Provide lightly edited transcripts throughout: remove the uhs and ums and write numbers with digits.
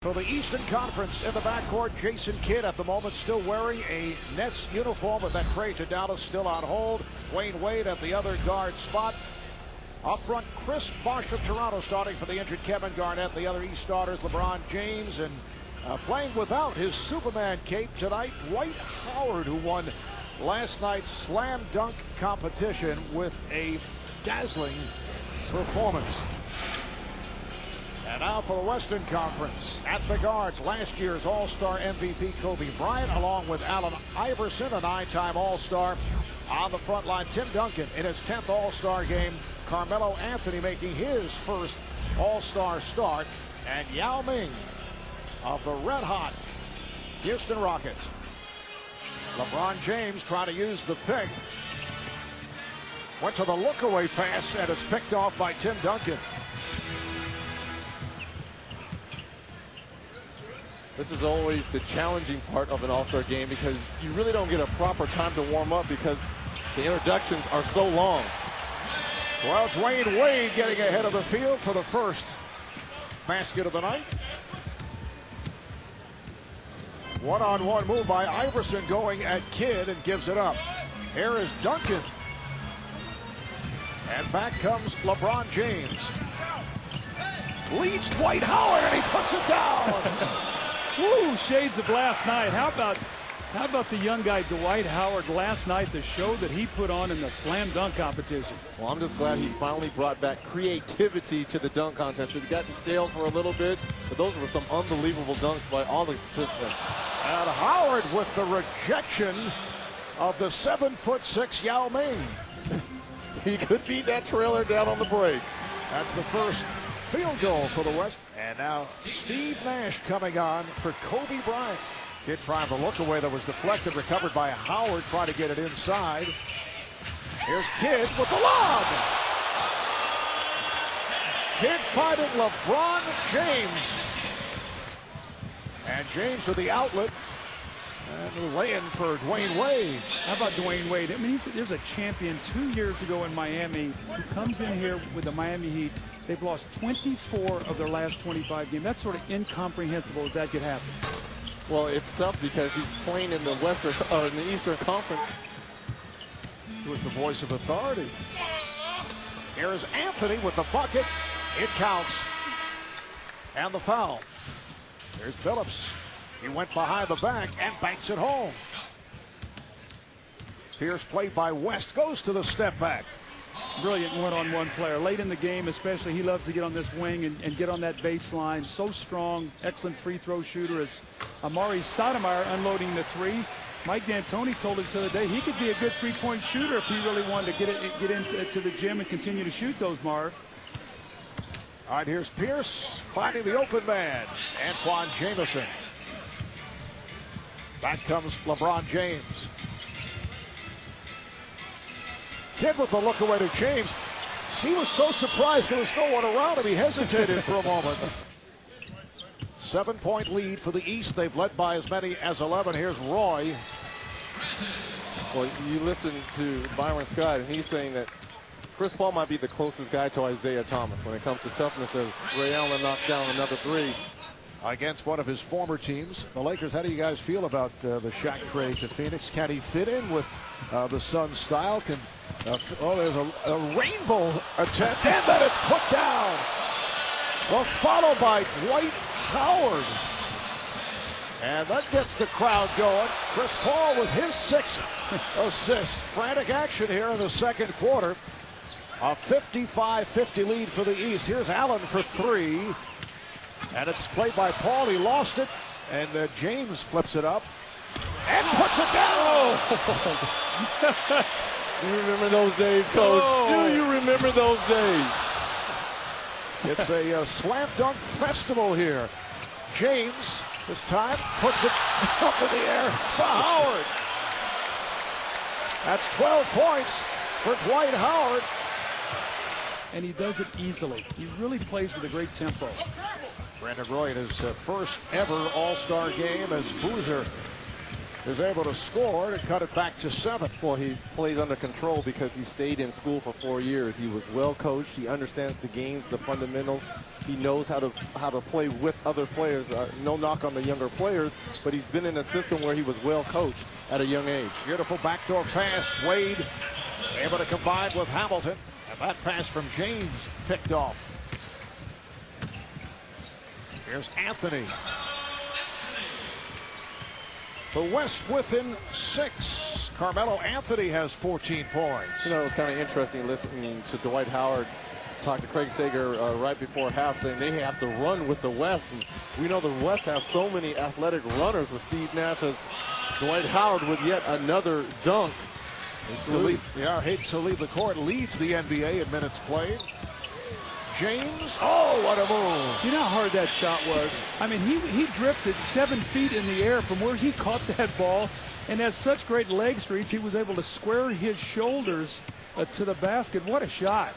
For the Eastern Conference in the backcourt, Jason Kidd at the moment still wearing a Nets uniform with that trade to Dallas still on hold. Dwyane Wade at the other guard spot. Up front, Bosh of Toronto starting for the injured Kevin Garnett. The other East starters, LeBron James, and playing without his Superman cape tonight, Dwight Howard, who won last night's slam dunk competition with a dazzling performance. And now for the Western Conference. At the guards, last year's All-Star MVP Kobe Bryant, along with Iverson, a 9-time All-Star. On the front line, Tim Duncan in his 10th All-Star game. Carmelo Anthony making his first All-Star start. And Yao Ming of the red-hot Houston Rockets. LeBron James trying to use the pick. Went to the look-away pass, and it's picked off by Tim Duncan. This is always the challenging part of an All-Star game because you really don't get a proper time to warm up because the introductions are so long. Well, Dwyane Wade getting ahead of the field for the first basket of the night. One-on-one move by Iverson going at Kidd and gives it up. Here is Duncan. And back comes LeBron James. Leads Dwight Howard and he puts it down. Woo, shades of last night. How about the young guy Dwight Howard last night, the show that he put on in the slam dunk competition? Well, I'm just glad he finally brought back creativity to the dunk contest. It got stale for a little bit, but those were some unbelievable dunks by all the participants. And Howard with the rejection of the 7'6" Yao Ming. He could beat that trailer down on the break. That's the first field goal for the West. And now Steve Nash coming on for Kobe Bryant. Kidd trying to look away that was deflected, recovered by Howard, trying to get it inside. Here's Kidd with the lob. Kidd fighting LeBron James. And James with the outlet. And laying for Dwyane Wade. How about Dwyane Wade? I mean, there's a champion 2 years ago in Miami who comes in here with the Miami Heat. They've lost 24 of their last 25 games. That's sort of incomprehensible that that could happen. Well, it's tough because he's playing in the Western or in the Eastern Conference. He was the voice of authority. Here is Anthony with the bucket. It counts. And the foul. There's Phillips. He went behind the back and banks it home. Pierce played by West, goes to the step back. Brilliant one-on-one player. Late in the game especially, he loves to get on this wing and get on that baseline. So strong, excellent free throw shooter. As Amari Stoudemire unloading the three. Mike D'Antoni told us the other day he could be a good three-point shooter if he really wanted to get into the gym and continue to shoot those, Marv. All right, here's Pierce finding the open man. Antoine Jamison. Back comes LeBron James. Kidd with the look away to James. He was so surprised there was no one around him. He hesitated for a moment. 7-point lead for the East. They've led by as many as 11. Here's Roy. Well, you listen to Byron Scott, and he's saying that Chris Paul might be the closest guy to Isaiah Thomas when it comes to toughness, as Ray Allen knocked down another three. Against one of his former teams, the Lakers. How do you guys feel about the Shaq trade to Phoenix? Can he fit in with the Suns' style? There's a rainbow attempt, and then it's put down. Well, followed by Dwight Howard. And that gets the crowd going. Chris Paul with his 6th assist. Frantic action here in the second quarter. A 55-50 lead for the East. Here's Allen for three. And it's played by Paul. He lost it. And James flips it up and puts it down. You remember those days, Coach? Oh. Do you remember those days? It's a slam dunk festival here. James, this time, puts it up in the air for Howard. That's 12 points for Dwight Howard. And he does it easily. He really plays with a great tempo. Brandon Roy in his first ever All-Star game as Boozer is able to score to cut it back to 7. Well, he plays under control because he stayed in school for 4 years. He was well coached. He understands the games, the fundamentals. He knows how to play with other players. No knock on the younger players, but he's been in a system where he was well coached at a young age. Beautiful backdoor pass. Wade able to combine with Hamilton. And that pass from James picked off. Here's Anthony. The West within 6. Carmelo Anthony has 14 points. You know, it was kind of interesting listening to Dwight Howard talk to Craig Sager right before half, saying they have to run with the West. And we know the West has so many athletic runners with Steve Nash as Dwight Howard with yet another dunk. Hate to leave the court, leads the NBA in minutes played. James, oh, what a move. You know how hard that shot was? I mean, he drifted 7 feet in the air from where he caught that ball, and has such great leg streets, he was able to square his shoulders to the basket. What a shot.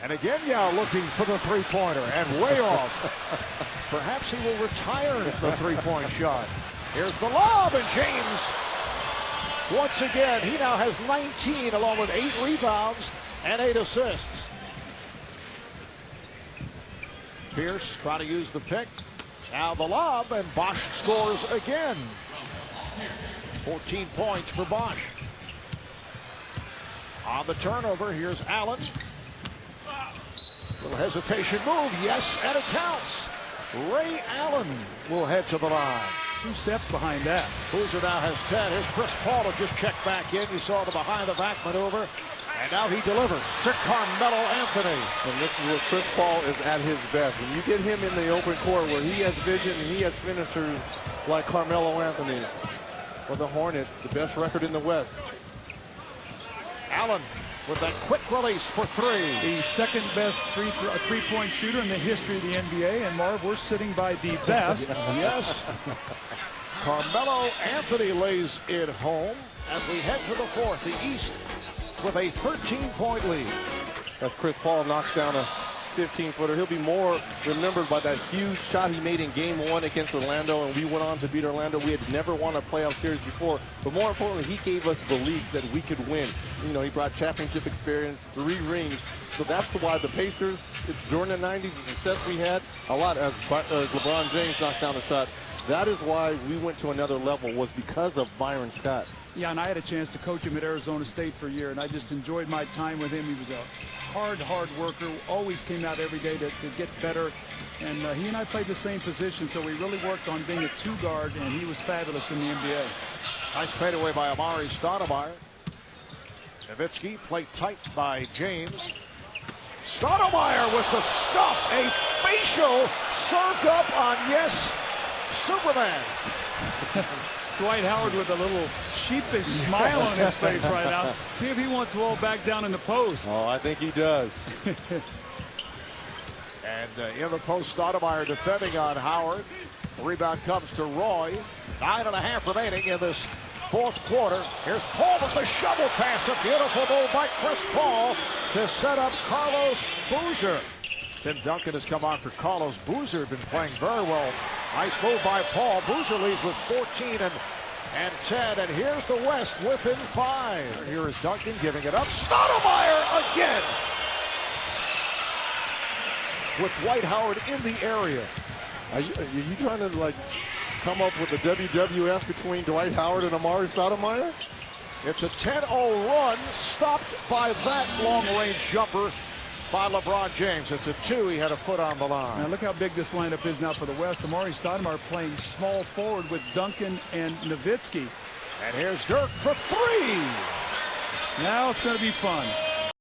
And again, Yao looking for the three-pointer, and way off. Perhaps he will retire the three-point shot. Here's the lob, and James, once again, he now has 19, along with 8 rebounds and 8 assists. Pierce trying to use the pick. Now the lob, and Bosh scores again. 14 points for Bosh. On the turnover, here's Allen. Little hesitation move, yes, and it counts. Ray Allen will head to the line. 2 steps behind that. Boozer now has 10. Here's Chris Paul to just check back in. You saw the behind-the-back maneuver. And now he delivers to Carmelo Anthony. And this is where Chris Paul is at his best. When you get him in the open court where he has vision and he has finishers like Carmelo Anthony. For the Hornets, the best record in the West. Allen with that quick release for 3. The second best three-point shooter in the history of the NBA. And Marv, we're sitting by the best. Yes. Carmelo Anthony lays it home as we head to the 4th. The East with a 13-point lead. As Chris Paul knocks down a 15-footer, he'll be more remembered by that huge shot he made in Game 1 against Orlando, and we went on to beat Orlando. We had never won a playoff series before, but more importantly, he gave us belief that we could win. You know, he brought championship experience, 3 rings, so that's why the Pacers, during the 90s, the success we had, a lot as LeBron James knocked down a shot. That is why we went to another level, was because of Byron Scott. Yeah, and I had a chance to coach him at Arizona State for a year, and I just enjoyed my time with him. He was a hard worker, always came out every day to get better. And he and I played the same position, so we really worked on being a 2-guard, and he was fabulous in the NBA. Nice fadeaway by Amari Stoudemire. Nowitzki played tight by James. Stoudemire with the stuff, a facial served up on, yes, Superman. Dwight Howard with a little sheepish smile on his face right now. See if he wants to roll back down in the post. Oh, I think he does. And in the post, Stoudemire defending on Howard. The rebound comes to Roy. 9.5 remaining in this 4th quarter. Here's Paul with the shovel pass. A beautiful move by Chris Paul to set up Carlos Boozer. Tim Duncan has come on for Carlos Boozer. Been playing very well. Nice move by Paul. Boozer leads with 14 and 10. And here's the West within 5. Here is Duncan giving it up. Stoudemire again. With Dwight Howard in the area. Are you trying to, like, come up with a WWF between Dwight Howard and Amari Stoudemire? It's a 10-0 run, stopped by that long-range jumper by LeBron James. It's a 2. He had a foot on the line. Now look how big this lineup is now for the West. Amari Stoudemire playing small forward with Duncan and Nowitzki. And here's Dirk for 3. Now it's going to be fun.